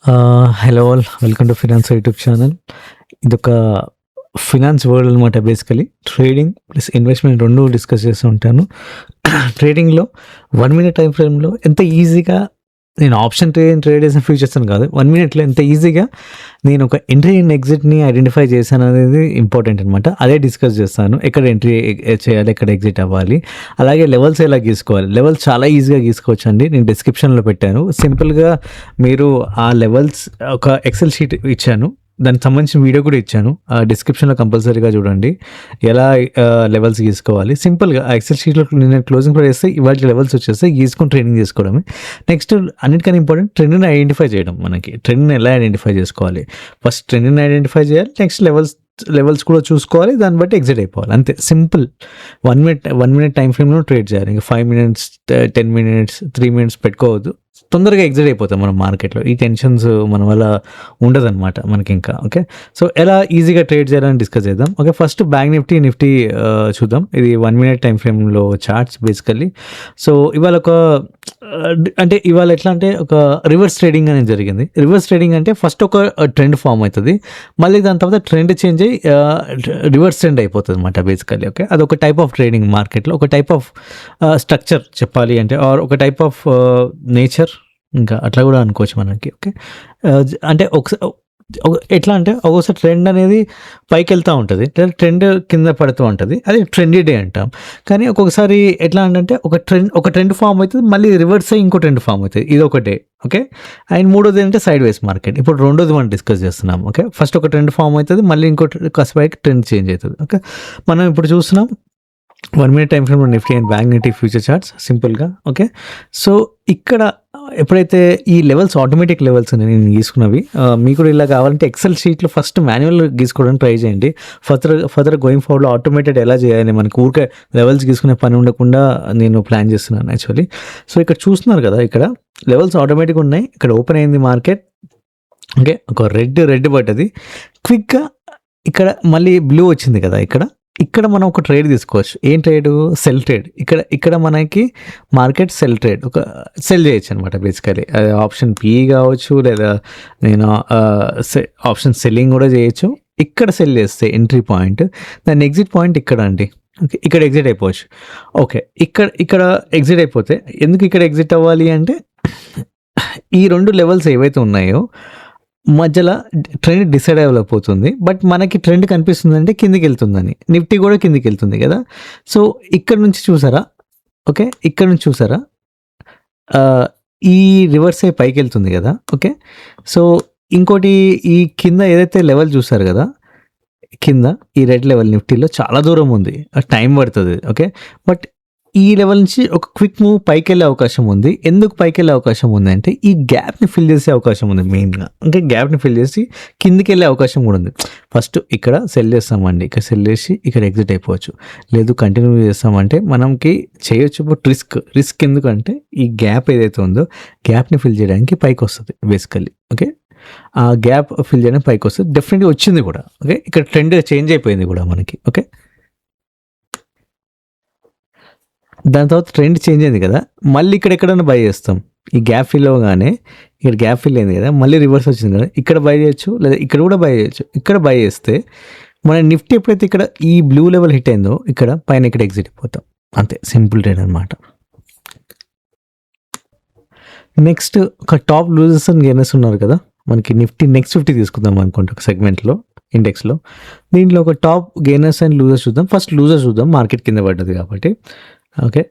Hello all, welcome to finance YouTube channel. ఇదొక finance world అనమాట. Basically trading plus investment రెండు discuss చేస్తూ ఉంటాను. ట్రేడింగ్లో 1 మినిట్ టైం ఫ్రేమ్లో ఎంత ఈజీగా నేను ఆప్షన్ ట్రేడ్ చేసిన ఫ్యూచర్స్ అని కాదు, 1 మినిట్లో ఎంత ఈజీగా నేను ఒక ఎంట్రీ అండ్ ఎగ్జిట్ని ఐడెంటిఫై చేశాను అనేది ఇంపార్టెంట్ అనమాట. అదే డిస్కస్ చేస్తాను. ఎక్కడ ఎంట్రీ చేయాలి, ఎక్కడ ఎగ్జిట్ అవ్వాలి, అలాగే లెవెల్స్ ఎలా గీసుకోవాలి. లెవెల్స్ చాలా ఈజీగా గీసుకోవచ్చు అండి. నేను డిస్క్రిప్షన్లో పెట్టాను. సింపుల్గా మీరు ఆ లెవెల్స్ ఒక ఎక్సెల్ షీట్ ఇచ్చాను, దానికి సంబంధించిన వీడియో కూడా ఇచ్చాను. డిస్క్రిప్షన్లో కంపల్సరీగా చూడండి ఎలా లెవెల్స్ గీసుకోవాలి. సింపుల్గా ఆ ఎక్సెల్ షీట్లో నేను క్లోజింగ్ కూడా వేస్తే ఇవాళ లెవెల్స్ వచ్చేస్తే గీసుకొని ట్రైనింగ్ చేసుకోవడమే. నెక్స్ట్ అన్నిటికన్నా ఇంపార్టెంట్ ట్రెండ్ని ఐడెంటిఫై చేయడం. మనకి ట్రెండ్ని ఎలా ఐడెంటిఫై చేసుకోవాలి, ఫస్ట్ ట్రెండ్ని ఐడెంటిఫై చేయాలి, నెక్స్ట్ లెవెల్స్ కూడా చూసుకోవాలి, దాన్ని బట్టి ఎగ్జిట్ అయిపోవాలి. అంతే సింపుల్. 1 మినిట్ టైం ఫ్రేమ్లో ట్రేడ్ చేయాలి. ఇంకా 5 మినిట్స్ 10 మినిట్స్ 3 మినిట్స్ పెట్టుకోవద్దు. తొందరగా ఎగ్జిట్ అయిపోతాం మనం మార్కెట్లో. ఈ టెన్షన్స్ మన వల్ల ఉండదన్నమాట మనకి ఇంకా. ఓకే, సో ఎలా ఈజీగా ట్రేడ్ చేయాలని డిస్కస్ చేద్దాం. ఓకే, ఫస్ట్ బ్యాంక్ నిఫ్టీ చూద్దాం. ఇది 1 మినిట్ టైం ఫ్రేమ్లో చార్ట్స్ బేసికల్లీ. సో ఇవాళ అంటే ఇవాళ ఎట్లా అంటే ఒక రివర్స్ ట్రేడింగ్ అనేది జరిగింది. రివర్స్ ట్రేడింగ్ అంటే ఫస్ట్ ఒక ట్రెండ్ ఫామ్ అవుతుంది, మళ్ళీ దాని తర్వాత ట్రెండ్ చేంజ్ అయ్యి రివర్స్ ట్రెండ్ అయిపోతుంది అనమాట బేసికల్లీ. ఓకే, అదొక టైప్ ఆఫ్ ట్రేడింగ్ మార్కెట్లో, ఒక టైప్ ఆఫ్ స్ట్రక్చర్ చెప్పాలి అంటే, ఆర్ ఒక టైప్ ఆఫ్ నేచర్, ఇంకా అట్లా కూడా అనుకోవచ్చు మనకి. ఓకే, అంటే ఎట్లా అంటే ఒక్కోసారి ట్రెండ్ అనేది పైకి వెళ్తూ ఉంటుంది, ట్రెండ్ కింద పడుతూ ఉంటుంది. అది ట్రెండీ డే అంటాం. కానీ ఒక్కొక్కసారి ఎట్లా అంటే ఒక ట్రెండ్ ఫామ్ అవుతుంది, మళ్ళీ రివర్స్ అయ్యి ఇంకో ట్రెండ్ ఫామ్ అవుతుంది. ఇది ఒక డే. ఓకే, అండ్ మూడోది అంటే సైడ్ వేస్ మార్కెట్. ఇప్పుడు రెండోది మనం డిస్కస్ చేస్తున్నాం. ఓకే, ఫస్ట్ ఒక ట్రెండ్ ఫామ్ అవుతుంది, మళ్ళీ ఇంకో కాసేపైకి ట్రెండ్ చేంజ్ అవుతుంది. ఓకే, మనం ఇప్పుడు చూస్తున్నాం 1 minute time frame Nifty and bank Nifty future charts సింపుల్గా. ఓకే, సో ఇక్కడ ఎప్పుడైతే ఈ లెవెల్స్ ఆటోమేటిక్ లెవెల్స్ నేను గీసుకున్నవి, మీకు కూడా ఇలా కావాలంటే ఎక్సెల్ షీట్లో ఫస్ట్ మాన్యువల్ గీసుకోవడానికి ట్రై చేయండి. ఫర్దర్ గోయింగ్ ఫార్వర్డ్లో ఆటోమేటెడ్ ఎలా చేయాలి, మనకు ఊరికే లెవెల్స్ గీసుకునే పని ఉండకుండా నేను ప్లాన్ చేస్తున్నాను యాక్చువల్లీ. సో ఇక్కడ చూస్తున్నారు కదా, ఇక్కడ లెవెల్స్ ఆటోమేటిక్గా ఉన్నాయి. ఇక్కడ ఓపెన్ అయింది మార్కెట్. ఓకే, ఒక రెడ్ పడ్డది క్విక్గా. ఇక్కడ మళ్ళీ బ్లూ వచ్చింది కదా, ఇక్కడ మనం ఒక ట్రేడ్ తీసుకోవచ్చు. ఏం ట్రేడ్? Cell trade. ఇక్కడ మనకి మార్కెట్ సెల్ ట్రేడ్, ఒక సెల్ చేయొచ్చు అనమాట బేసికలీ. అది ఆప్షన్ పి కావచ్చు, లేదా నేను ఆప్షన్ సెల్లింగ్ కూడా చేయొచ్చు. ఇక్కడ సెల్ చేస్తే ఎంట్రీ పాయింట్, దాని ఎగ్జిట్ పాయింట్ ఇక్కడ అండి. ఓకే, ఇక్కడ ఎగ్జిట్ అయిపోవచ్చు. ఓకే, ఇక్కడ ఎగ్జిట్ అయిపోతే, ఎందుకు ఇక్కడ ఎగ్జిట్ అవ్వాలి అంటే, ఈ రెండు లెవెల్స్ ఏవైతే ఉన్నాయో మధ్యలో ట్రెండ్ డిసైడ్ అయిపోతుంది. బట్ మనకి ట్రెండ్ కనిపిస్తుంది అంటే కిందికి వెళ్తుందని, నిఫ్టీ కూడా కిందికి వెళ్తుంది కదా. సో ఇక్కడ నుంచి చూసారా, ఓకే, ఇక్కడ నుంచి చూసారా, ఈ రివర్స్ అయ్యి పైకి వెళ్తుంది కదా. ఓకే, సో ఇంకోటి ఈ కింద ఏదైతే లెవెల్ చూసారు కదా, కింద ఈ రెడ్ లెవెల్ నిఫ్టీలో చాలా దూరం ఉంది, టైం పడుతుంది. ఓకే, బట్ ఈ లెవెల్ నుంచి ఒక క్విక్ మూవ్ పైకి వెళ్ళే అవకాశం ఉంది. ఎందుకు పైకి వెళ్ళే అవకాశం ఉంది అంటే, ఈ గ్యాప్ని ఫిల్ చేసే అవకాశం ఉంది మెయిన్గా. అంటే గ్యాప్ని ఫిల్ చేసి కిందికి వెళ్ళే అవకాశం కూడా ఉంది. ఫస్ట్ ఇక్కడ సెల్ చేస్తామండి, ఇక్కడ సెల్ చేసి ఇక్కడ ఎగ్జిట్ అయిపోవచ్చు. లేదు కంటిన్యూ చేస్తామంటే మనకి చేయొచ్చు. బట్ రిస్క్ ఎందుకంటే, ఈ గ్యాప్ ఏదైతే ఉందో గ్యాప్ని ఫిల్ చేయడానికి పైకి వస్తుంది బేసికల్లీ. ఓకే, ఆ గ్యాప్ ఫిల్ చేయడానికి పైకి వస్తుంది, డెఫినెట్గా వచ్చింది కూడా. ఓకే, ఇక్కడ ట్రెండ్ చేంజ్ అయిపోయింది కూడా మనకి. ఓకే, దాని తర్వాత ట్రెండ్ చేంజ్ అయింది కదా, మళ్ళీ ఇక్కడ ఎక్కడైనా బై చేస్తాం. ఈ గ్యాప్ ఫిల్ అవ్వగానే ఇక్కడ గ్యాప్ ఫిల్ అయింది కదా, మళ్ళీ రివర్స్ వచ్చింది కదా, ఇక్కడ బై చేయొచ్చు, లేదా ఇక్కడ కూడా బై చేయొచ్చు. ఇక్కడ బై చేస్తే మన నిఫ్టీ ఎప్పుడైతే ఇక్కడ ఈ బ్లూ లెవెల్ హిట్ అయిందో, ఇక్కడ పైన ఇక్కడ ఎగ్జిట్ అయిపోతాం. అంతే, సింపుల్ ట్రేడ్ అనమాట. నెక్స్ట్ ఒక టాప్ లూజర్స్ అండ్ గెయినర్స్ ఉన్నారు కదా మనకి. నిఫ్టీ నెక్స్ట్ 50 తీసుకుందాం అనుకుంటే ఒక సెగ్మెంట్లో, ఇండెక్స్లో. దీంట్లో ఒక టాప్ గెయినర్స్ అండ్ లూజర్స్ చూద్దాం. ఫస్ట్ లూజర్స్ చూద్దాం, మార్కెట్ కింద పడ్డది కాబట్టి. ఓకే,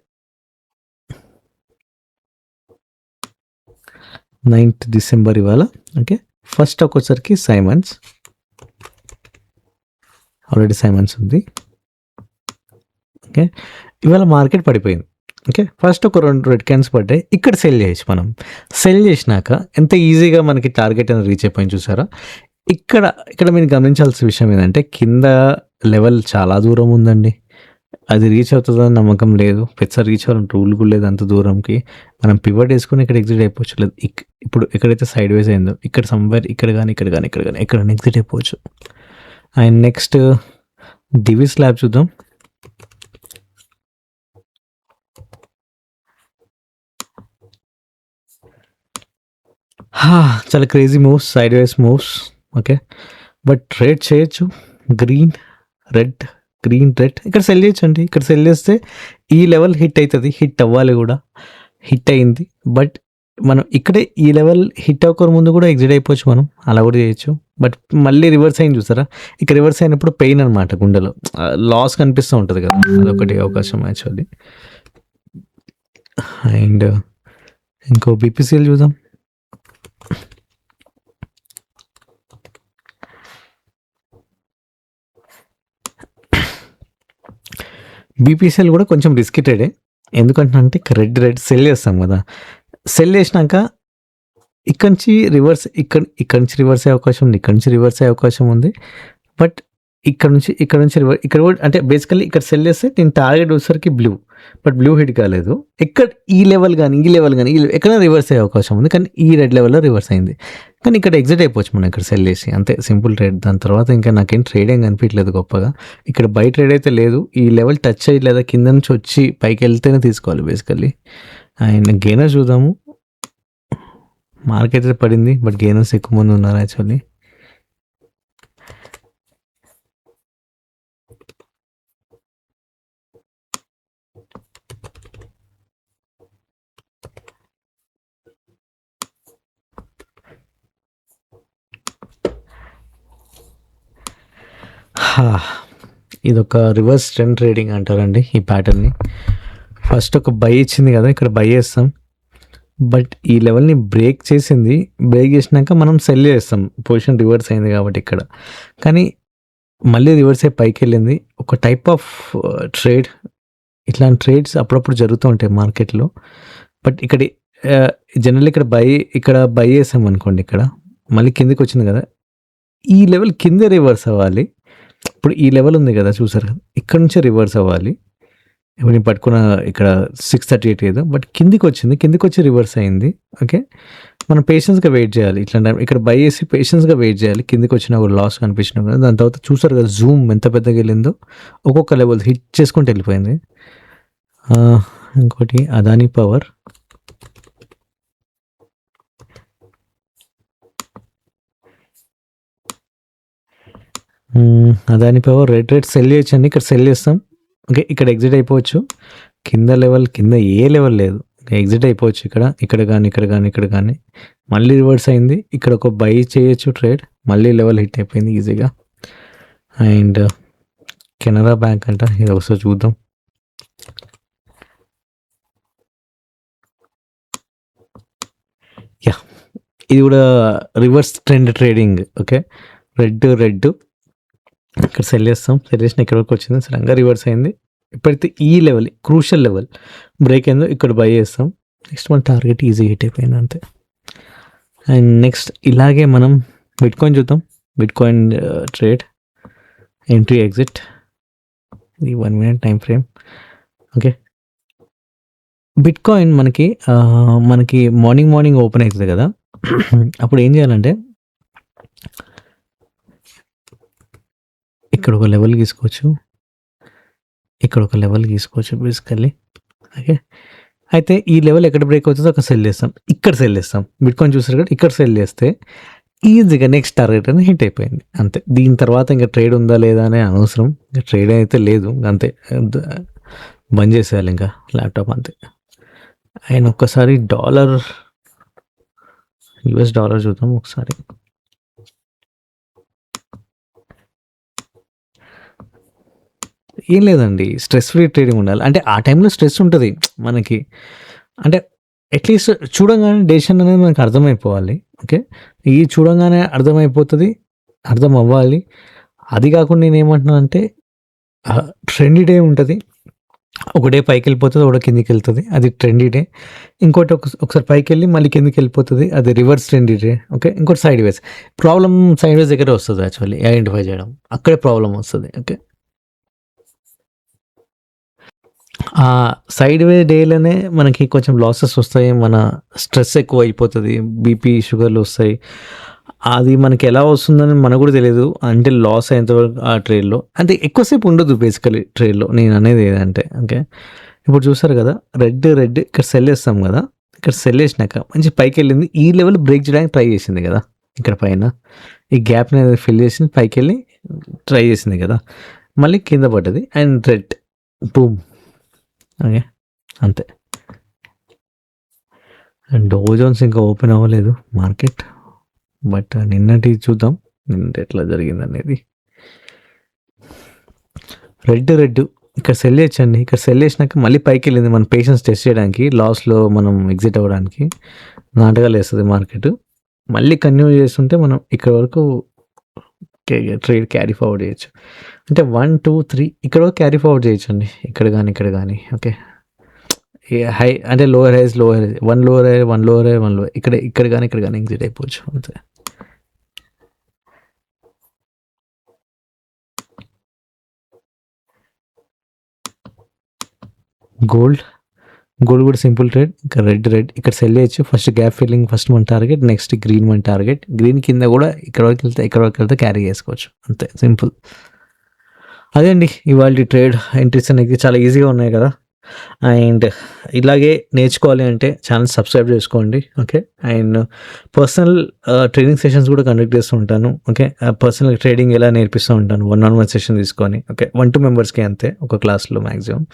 9th డిసెంబర్ ఇవాళ. ఓకే, ఫస్ట్ వచ్చేసరికి సైమన్స్. ఆల్రెడీ సైమన్స్ ఉంది. ఓకే, ఇవాళ మార్కెట్ పడిపోయింది. ఓకే, ఫస్ట్ ఒక 2 రెడ్ క్యాన్స్ పడ్డాయి. ఇక్కడ సెల్ చేయొచ్చు. మనం సెల్ చేసినాక ఎంత ఈజీగా మనకి టార్గెట్ అనేది రీచ్ అయిపోయింది చూసారా. ఇక్కడ మీరు గమనించాల్సిన విషయం ఏంటంటే, కింద లెవెల్ చాలా దూరం ఉందండి. అది రీచ్ అవుతుందని నమ్మకం లేదు. పెద్ద రీచ్ అవ్వాలని రూల్ కూడా లేదు అంత దూరంకి. మనం పివట్ వేసుకొని ఇక్కడ ఎగ్జిట్ అయిపోవచ్చు. లేదు ఇప్పుడు ఎక్కడైతే సైడ్ వేస్ అయిందో, ఇక్కడ సమ్వేర్ ఇక్కడ కానీ ఎక్కడ ఎగ్జిట్ అయిపోవచ్చు. అండ్ నెక్స్ట్ డివిస్ ల్యాబ్ చూద్దాం. చాలా crazy moves, side ways moves. Okay, but trade చేయొచ్చు. గ్రీన్ రెడ్, గ్రీన్ రెడ్, ఇక్కడ సెల్ చేయొచ్చు అండి. ఇక్కడ సెల్ చేస్తే ఈ లెవెల్ హిట్ అవుతుంది, హిట్ అవ్వాలి కూడా, హిట్ అయింది. బట్ మనం ఇక్కడే ఈ లెవెల్ హిట్ అవ్వక ముందు కూడా ఎగ్జిట్ అయిపోవచ్చు, మనం అలా కూడా చేయొచ్చు. బట్ మళ్ళీ రివర్స్ అయింది చూసారా, ఇక్కడ రివర్స్ అయినప్పుడు పెయిన్ అనమాట, గుండెలో లాస్ కనిపిస్తూ ఉంటుంది కదా, అదొకటి అవకాశం యాక్చువల్లీ. అండ్ ఇంకో బీపీసీఎల్ చూద్దాం. బీపీసీఎల్ కూడా కొంచెం రిస్కీ ట్రేడే. ఎందుకంటే రెడ్ రెడ్ సెల్ చేస్తాం కదా, సెల్ చేసినాక ఇక్కడ నుంచి రివర్స్, ఇక్కడ నుంచి రివర్స్ అయ్యే అవకాశం ఉంది, ఇక్కడ నుంచి రివర్స్ అయ్యే అవకాశం ఉంది. బట్ ఇక్కడ నుంచి రివర్స్, ఇక్కడ కూడా అంటే బేసికల్లీ ఇక్కడ సెల్ చేస్తే నేను టార్గెట్ వచ్చేసరికి బ్లూ, బట్ బ్లూ హిట్ కాలేదు. ఇక్కడ ఈ లెవెల్ కానీ ఎక్కడైనా రివర్స్ అయ్యే అవకాశం ఉంది, కానీ ఈ రెడ్ లెవెల్లో రివర్స్ అయింది. కానీ ఇక్కడ ఎగ్జిట్ అయిపోవచ్చు మనం ఇక్కడ సెల్ చేసి, అంతే సింపుల్ ట్రేడ్. దాని తర్వాత ఇంకా నాకేం ట్రేడ్ ఏం కనిపించలేదు గొప్పగా. ఇక్కడ బై ట్రేడ్ అయితే లేదు, ఈ లెవెల్ టచ్ అయ్యి లేదా కింద నుంచి వచ్చి పైకి వెళ్తేనే తీసుకోవాలి బేసికల్లీ. అండ్ గెయినర్ చూద్దాము. మార్కెట్ అయితే పడింది, బట్ గెయినర్స్ ఎక్కువ మంది ఉన్నారు యాక్చువల్లీ. ఇదొక రివర్స్ ట్రెండ్ ట్రేడింగ్ అంటారండి ఈ ప్యాటర్న్ని. ఫస్ట్ ఒక బై ఇచ్చింది కదా, ఇక్కడ బై చేస్తాం, బట్ ఈ లెవెల్ని బ్రేక్ చేసింది. బ్రేక్ చేసినాక మనం సెల్ చేస్తాం, పొజిషన్ రివర్స్ అయింది కాబట్టి ఇక్కడ. కానీ మళ్ళీ రివర్స్ అయ్యి పైకి వెళ్ళింది. ఒక టైప్ ఆఫ్ ట్రేడ్, ఇట్లాంటి ట్రేడ్స్ అప్పుడప్పుడు జరుగుతూ ఉంటాయి మార్కెట్లో. బట్ ఇక్కడ జనరల్లీ ఇక్కడ బై చేసాం అనుకోండి, ఇక్కడ మళ్ళీ కిందికి వచ్చింది కదా, ఈ లెవెల్ కింద రివర్స్ అవ్వాలి. ఇప్పుడు ఈ లెవెల్ ఉంది కదా చూసారు కదా, ఇక్కడ నుంచే రివర్స్ అవ్వాలి. ఇప్పుడు నేను పట్టుకున్న ఇక్కడ 638 ఏదో, బట్ కిందికి వచ్చి రివర్స్ అయింది. ఓకే, మనం పేషెన్స్గా వెయిట్ చేయాలి. ఇట్లాంటి ఇక్కడ బై చేసి పేషెన్స్గా వెయిట్ చేయాలి. కిందికి వచ్చినా కూడా లాస్ కనిపించినా కూడా. దాని తర్వాత చూసారు కదా జూమ్ ఎంత పెద్దగా వెళ్ళిందో, ఒక్కొక్క లెవెల్ హిట్ చేసుకుంటూ వెళ్ళిపోయింది. ఇంకోటి Adani power, Adani power red cell చేయొచ్చండి. ఇక్కడ సెల్ చేస్తాం. ఓకే, ఇక్కడ ఎగ్జిట్ అయిపోవచ్చు. కింద ఏ లెవెల్ లేదు, ఎగ్జిట్ అయిపోవచ్చు. ఇక్కడ కానీ మళ్ళీ రివర్స్ అయింది. ఇక్కడ ఒక బై చేయొచ్చు ట్రేడ్, మళ్ళీ లెవెల్ హిట్ అయిపోయింది ఈజీగా. అండ్ కెనరా బ్యాంక్ అంట, ఇది ఒకసారి చూద్దాం. యా, ఇది కూడా reverse trend trading. Okay, red ఇక్కడ సెల్ చేస్తాం, సెల్ చేసిన ఇక్కడ వరకు వచ్చింది, సడన్గా రివర్స్ అయింది. ఎప్పుడైతే ఈ లెవెల్ క్రూషియల్ లెవెల్ బ్రేక్ అయిందో ఇక్కడ బై చేస్తాం. నెక్స్ట్ మన టార్గెట్ ఈజీ హిట్ అయిపోయింది అంతే. అండ్ నెక్స్ట్ ఇలాగే మనం బిట్కాయిన్ చూద్దాం. బిట్కాయిన్ ట్రేడ్, ఎంట్రీ ఎగ్జిట్, ఇది 1 minute time frame. Okay, bitcoin మనకి మార్నింగ్ ఓపెన్ అవుతుంది కదా, అప్పుడు ఏం చేయాలంటే ఇక్కడ ఒక లెవెల్ గీసుకోవచ్చు, బేసికల్లీ. ఓకే, అయితే ఈ లెవెల్ ఎక్కడ బ్రేక్ అవుతుందో అక్కడ సెల్ చేస్తాం, ఇక్కడ సెల్ చేస్తాం. బిట్కాయిన్ చూసారు కదా, ఇక్కడ సెల్ చేస్తే ఈజీగా నెక్స్ట్ టార్గెట్ అని హిట్ అయిపోయింది అంతే. దీని తర్వాత ఇంకా ట్రేడ్ ఉందా లేదా అనే అనవసరం, ఇంకా ట్రేడ్ అయితే లేదు అంతే, బంద్ చేసేయాలి ఇంకా ల్యాప్టాప్ అంతే. అండ్ ఒక్కసారి యుఎస్ డాలర్ చూద్దాం ఒకసారి. ఏం లేదండి, స్ట్రెస్ ఫ్రీ ట్రేడింగ్ ఉండాలి. అంటే ఆ టైంలో స్ట్రెస్ ఉంటుంది మనకి, అంటే అట్లీస్ట్ చూడంగానే డెసిషన్ అనేది మనకు అర్థమైపోవాలి. ఓకే, ఈ చూడంగానే అర్థం అవ్వాలి. అది కాకుండా నేను ఏమంటున్నానంటే ట్రెండీ డే ఉంటుంది, ఒక డే పైకి వెళ్ళిపోతుంది, ఒక కిందికి వెళ్తుంది, అది ట్రెండీ డే. ఇంకోటి ఒకసారి పైకి వెళ్ళి మళ్ళీ కిందికి వెళ్ళిపోతుంది, అది రివర్స్ ట్రెండీ డే. ఓకే, ఇంకోటి సైడ్ వేస్. ప్రాబ్లం సైడ్ వేస్ దగ్గరే వస్తుంది యాక్చువల్లీ, ఐడెంటిఫై చేయడం, అక్కడే ప్రాబ్లం వస్తుంది. ఓకే, ఆ సైడ్ వే డేలోనే మనకి కొంచెం లాసెస్ వస్తాయి, మన స్ట్రెస్ ఎక్కువ అయిపోతుంది, బీపీ షుగర్లు వస్తాయి. అది మనకి ఎలా వస్తుందని మనకు కూడా తెలియదు అంటే లాస్ అయ్యేంతవరకు ఆ ట్రేడ్లో. అంటే ఎక్కువసేపు ఉండదు బేసికలీ ట్రేడ్లో. నేను అనేది ఏదంటే ఓకే, ఇప్పుడు చూసారు కదా రెడ్ ఇక్కడ సెల్ చేస్తాం కదా, ఇక్కడ సెల్ చేసినాక మంచి పైకి వెళ్ళింది. ఈ లెవెల్ బ్రేక్ చేయడానికి ట్రై చేసింది కదా ఇక్కడ పైన. ఈ గ్యాప్ని ఫిల్ చేసి పైకి వెళ్ళి ట్రై చేసింది కదా, మళ్ళీ కింద పడ్డది అండ్ రెడ్ బూమ్. ఓకే, అంతే. అండ్ డౌ జోన్స్ ఇంకా ఓపెన్ అవ్వలేదు మార్కెట్, బట్ నిన్నటి చూద్దాం నిన్నటి ఎట్లా జరిగింది అనేది. రెడ్ ఇక్కడ సెల్ చేయొచ్చండి. ఇక్కడ సెల్ చేసినాక మళ్ళీ పైకి వెళ్ళింది మన పేషెన్స్ టెస్ట్ చేయడానికి, లాస్లో మనం ఎగ్జిట్ అవ్వడానికి నాటకాలు వేస్తుంది మార్కెట్. మళ్ళీ కంటిన్యూ చేస్తుంటే మనం ఇక్కడ వరకు ట్రేడ్ క్యారీ ఫార్వర్డ్ చేయొచ్చు. అంటే 1 2 3 ఇక్కడ వరకు క్యారీ ఫార్వర్డ్ చేయొచ్చు అండి, ఇక్కడ కానీ. ఓకే, హై అంటే lower highs, one lower high, one lower ఇక్కడ కానీ ఎగ్జిట్ అయిపోవచ్చు అంతే. గోల్డ్ కూడా సింపుల్ ట్రేడ్. ఇంకా రెడ్ ఇక్కడ సెల్ చేయొచ్చు. ఫస్ట్ గ్యాప్ ఫిల్లింగ్, ఫస్ట్ మన టార్గెట్, నెక్స్ట్ గ్రీన్ మన టార్గెట్. గ్రీన్ కింద కూడా ఇక్కడ వరకు వెళ్తే క్యారీ చేసుకోవచ్చు అంతే, సింపుల్. అదే అండి ఇవాళ ట్రేడ్ ఎంట్రీస్ అనేది చాలా ఈజీగా ఉన్నాయి కదా. అండ్ ఇలాగే నేర్చుకోవాలి అంటే ఛానల్ సబ్స్క్రైబ్ చేసుకోండి. Okay, and personal training sessions కూడా కండక్ట్ చేస్తూ ఉంటాను. ఓకే, పర్సనల్ ట్రేడింగ్ ఎలా నేర్పిస్తూ ఉంటాను 1-on-1 సెషన్ తీసుకొని. ఓకే, 1-2 మెంబర్స్కి అంతే ఒక క్లాస్లో మ్యాక్సిమం.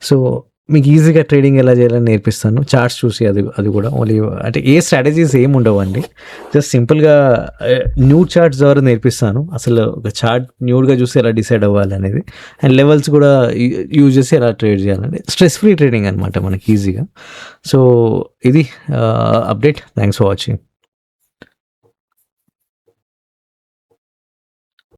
సో మీకు ఈజీగా ట్రేడింగ్ ఎలా చేయాలని నేర్పిస్తాను. చార్ట్స్ చూసి అది కూడా ఓన్లీ అంటే ఏ స్ట్రాటజీస్ ఏమి ఉండవండి, జస్ట్ సింపుల్గా న్యూ చార్ట్స్ ద్వారా నేర్పిస్తాను. అసలు ఒక చార్ట్ న్యూడ్గా చూసి ఎలా డిసైడ్ అవ్వాలి అనేది, అండ్ లెవెల్స్ కూడా యూజ్ చేసి ఎలా ట్రేడ్ చేయాలండి. స్ట్రెస్ ఫ్రీ ట్రేడింగ్ అనమాట మనకి ఈజీగా. సో ఇది అప్డేట్. Thanks for watching.